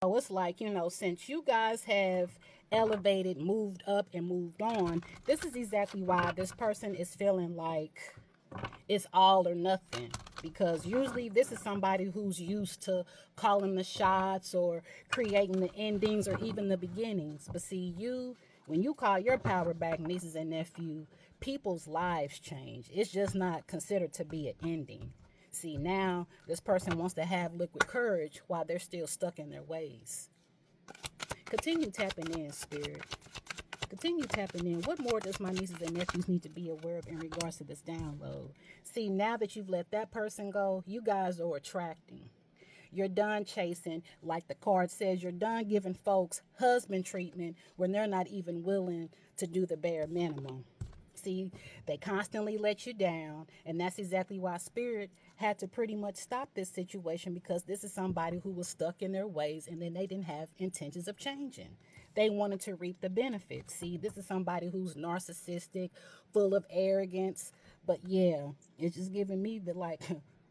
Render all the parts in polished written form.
So it's like, since you guys have elevated, moved up, and moved on, this is exactly why this person is feeling like it's all or nothing. Because usually this is somebody who's used to calling the shots or creating the endings or even the beginnings. But see, when you call your power back, nieces and nephew, people's lives change. It's just not considered to be an ending. See, now this person wants to have liquid courage while they're still stuck in their ways. Continue tapping in, spirit. Continue tapping in. What more does my nieces and nephews need to be aware of in regards to this download? See, now that you've let that person go, you guys are attracting. You're done chasing, like the card says, you're done giving folks husband treatment when they're not even willing to do the bare minimum. See, they constantly let you down, and that's exactly why Spirit had to pretty much stop this situation, because this is somebody who was stuck in their ways and then they didn't have intentions of changing. They wanted to reap the benefits. See, this is somebody who's narcissistic, full of arrogance, but yeah, it's just giving me the like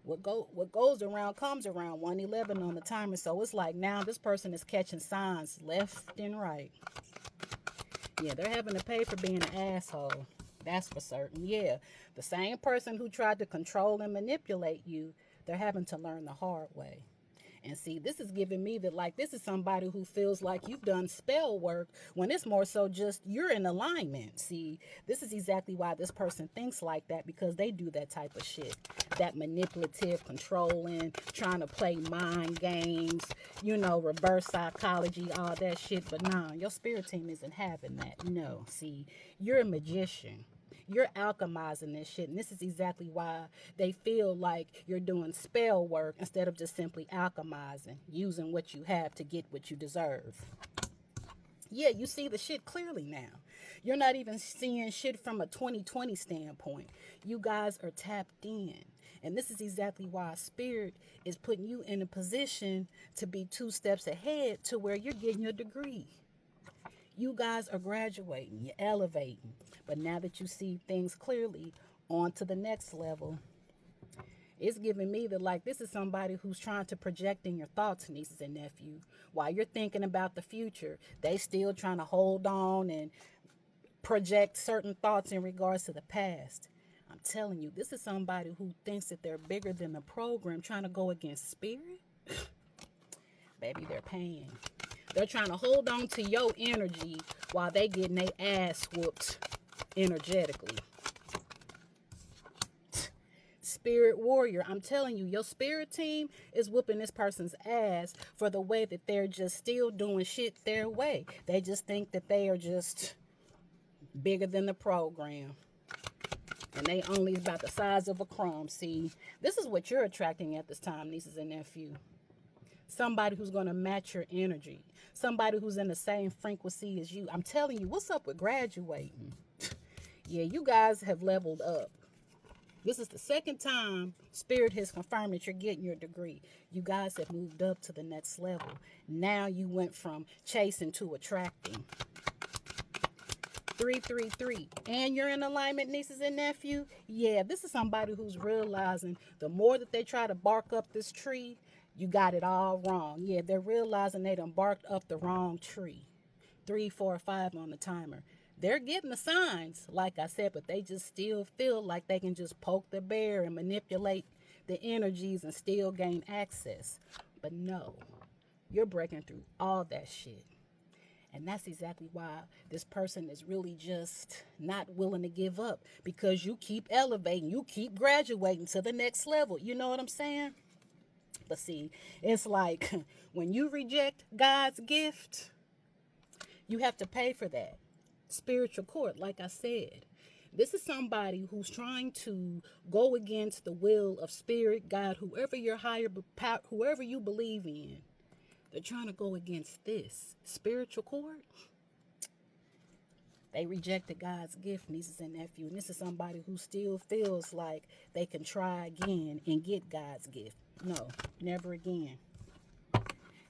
what goes around comes around. 111 on the timer. So it's like now this person is catching signs left and right. Yeah, they're having to pay for being an asshole. That's for certain. Yeah, the same person who tried to control and manipulate you, they're having to learn the hard way. And see, this is giving me that, like, this is somebody who feels like you've done spell work when it's more so just you're in alignment. See, this is exactly why this person thinks like that, because they do that type of shit. That manipulative, controlling, trying to play mind games, reverse psychology, all that shit. But nah, your spirit team isn't having that. No, see, you're a magician. You're alchemizing this shit, and this is exactly why they feel like you're doing spell work instead of just simply alchemizing, using what you have to get what you deserve. Yeah, you see the shit clearly now. You're not even seeing shit from a 2020 standpoint. You guys are tapped in. And this is exactly why Spirit is putting you in a position to be 2 steps ahead to where you're getting your degree. You guys are graduating, you're elevating. But now that you see things clearly, on to the next level. It's giving me the like, this is somebody who's trying to project in your thoughts, nieces and nephew. While you're thinking about the future, they still trying to hold on and project certain thoughts in regards to the past. I'm telling you, this is somebody who thinks that they're bigger than the program, trying to go against spirit. Baby, they're paying. They're trying to hold on to your energy while they getting their ass whooped energetically. Spirit warrior, I'm telling you, your spirit team is whooping this person's ass for the way that they're just still doing shit their way. They just think that they are just bigger than the program. And they only about the size of a crumb. See, this is what you're attracting at this time, nieces and nephew. Somebody who's going to match your energy. Somebody who's in the same frequency as you. I'm telling you, what's up with graduating? Yeah, you guys have leveled up. This is the second time Spirit has confirmed that you're getting your degree. You guys have moved up to the next level. Now you went from chasing to attracting. 333. And you're in alignment, nieces and nephew. Yeah, this is somebody who's realizing the more that they try to bark up this tree, you got it all wrong. Yeah, they're realizing they done barked up the wrong tree. 3, 4, 5 on the timer. They're getting the signs, like I said, but they just still feel like they can just poke the bear and manipulate the energies and still gain access. But no, you're breaking through all that shit. And that's exactly why this person is really just not willing to give up, because you keep elevating, you keep graduating to the next level. You know what I'm saying? But see, it's like when you reject God's gift, you have to pay for that. Spiritual court, like I said. This is somebody who's trying to go against the will of spirit, God, whoever your whoever you believe in. They're trying to go against this spiritual court. They rejected God's gift, nieces and nephew. And this is somebody who still feels like they can try again and get God's gift. No, never again.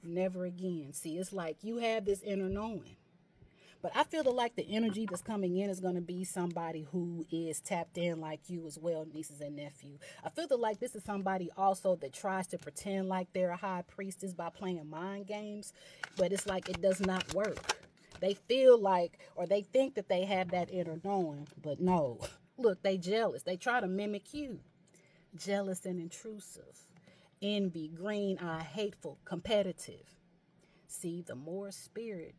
Never again. See, it's like you have this inner knowing, But I feel like the energy that's coming in is going to be somebody who is tapped in like you as well, nieces and nephew. I feel like this is somebody also that tries to pretend like they're a high priestess by playing mind games, but it's like it does not work. They feel like, or they think that they have that inner knowing, but no. Look, they jealous. They try to mimic you. Jealous and intrusive. Envy, green eye, hateful, competitive. See, the more spirit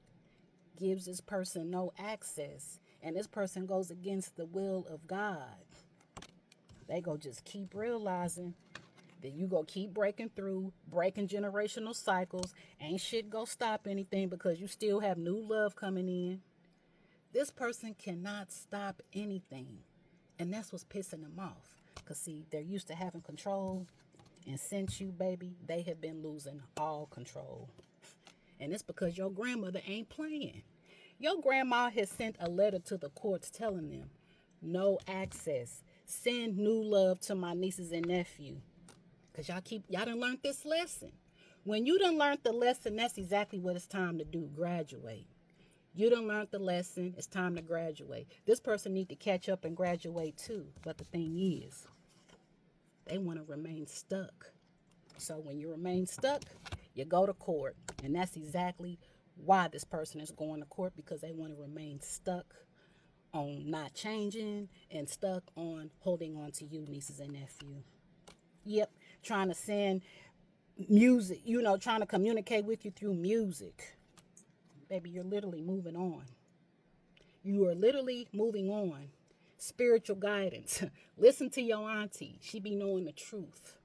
gives this person no access, and this person goes against the will of God, they go just keep realizing that you go keep breaking through, breaking generational cycles. Ain't shit go stop anything because you still have new love coming in. This person cannot stop anything. And that's what's pissing them off. Because, see, they're used to having control. And since you, baby, they have been losing all control. And it's because your grandmother ain't playing. Your grandma has sent a letter to the courts telling them, no access. Send new love to my nieces and nephew. Because y'all done learned this lesson. When you done learned the lesson, that's exactly what it's time to do. Graduate. You done learned the lesson. It's time to graduate. This person need to catch up and graduate too. But the thing is, they want to remain stuck. So when you remain stuck, you go to court. And that's exactly why this person is going to court, because they want to remain stuck on not changing and stuck on holding on to you, nieces and nephew. Yep, trying to send music, trying to communicate with you through music. Baby, you're literally moving on. You are literally moving on. Spiritual guidance. Listen to your auntie. She be knowing the truth.